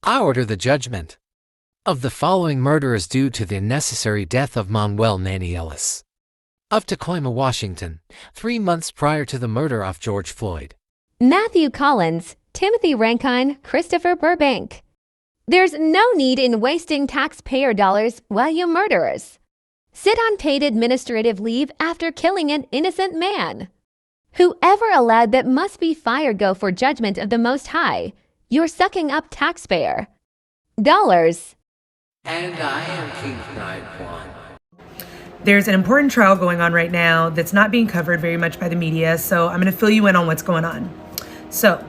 I order the judgment of the following murderers due to the unnecessary death of Manuel Manny Ellis of Tacoma, Washington, 3 months prior to the murder of George Floyd. Matthew Collins, Timothy Rankine, Christopher Burbank. There's no need in wasting taxpayer dollars while you murderers sit on paid administrative leave after killing an innocent man. Whoever allowed that must be fired. Go for judgment of the Most High. You're sucking up taxpayer dollars. And I am King Knight One. There's an important trial going on right now that's not being covered very much by the media, so I'm going to fill you in on what's going on. So,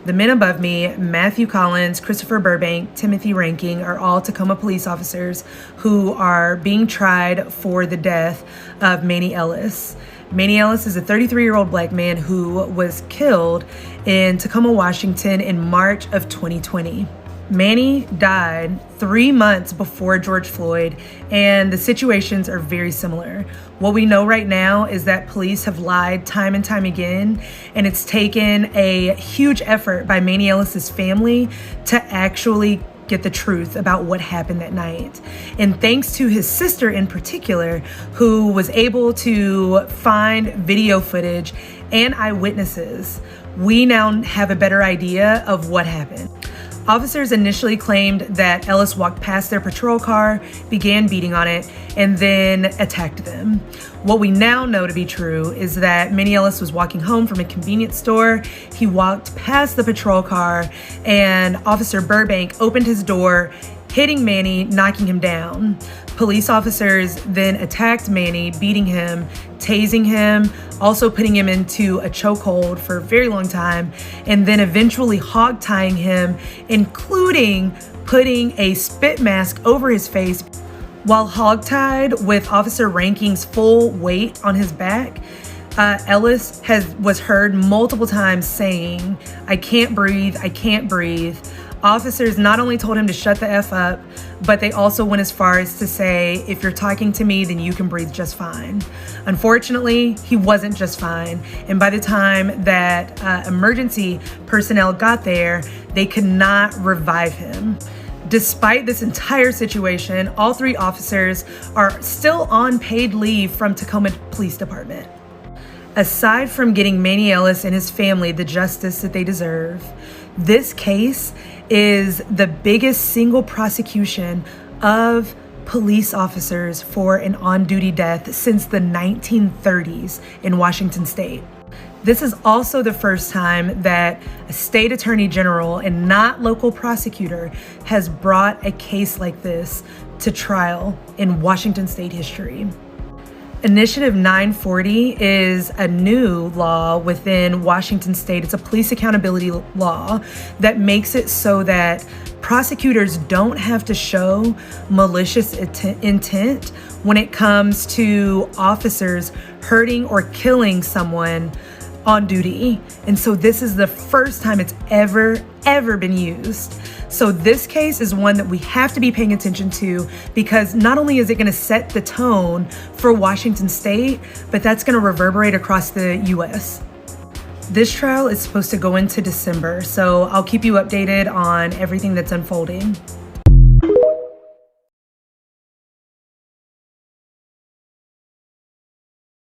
the men above me, Matthew Collins, Christopher Burbank, Timothy Ranking, are all Tacoma police officers who are being tried for the death of Manny Ellis. Manny Ellis is a 33-year-old black man who was killed in Tacoma, Washington in March of 2020. Manny died 3 months before George Floyd, and the situations are very similar. What we know right now is that police have lied time and time again, and it's taken a huge effort by Manny Ellis's family to actually get the truth about what happened that night. And thanks to his sister in particular, who was able to find video footage and eyewitnesses, we now have a better idea of what happened. Officers initially claimed that Ellis walked past their patrol car, began beating on it, and then attacked them. What we now know to be true is that Manny Ellis was walking home from a convenience store. He walked past the patrol car, and Officer Burbank opened his door, hitting Manny, knocking him down. Police officers then attacked Manny, beating him, tasing him, also putting him into a chokehold for a very long time, and then eventually hog-tying him, including putting a spit mask over his face. While hog-tied with Officer Ranking's full weight on his back, Ellis was heard multiple times saying, "I can't breathe, I can't breathe." Officers not only told him to shut the F up, but they also went as far as to say, "If you're talking to me, then you can breathe just fine." Unfortunately, he wasn't just fine. And by the time that emergency personnel got there, they could not revive him. Despite this entire situation, all 3 officers are still on paid leave from Tacoma Police Department. Aside from getting Manny Ellis and his family the justice that they deserve, this case is the biggest single prosecution of police officers for an on-duty death since the 1930s in Washington state. This is also the first time that a state attorney general and not local prosecutor has brought a case like this to trial in Washington state history. Initiative 940 is a new law within Washington state. It's a police accountability law that makes it so that prosecutors don't have to show malicious intent when it comes to officers hurting or killing someone on duty. And so this is the first time it's ever been used. So this case is one that we have to be paying attention to, because not only is it going to set the tone for Washington state, but that's going to reverberate across the US. This trial is supposed to go into December, so I'll keep you updated on everything that's unfolding.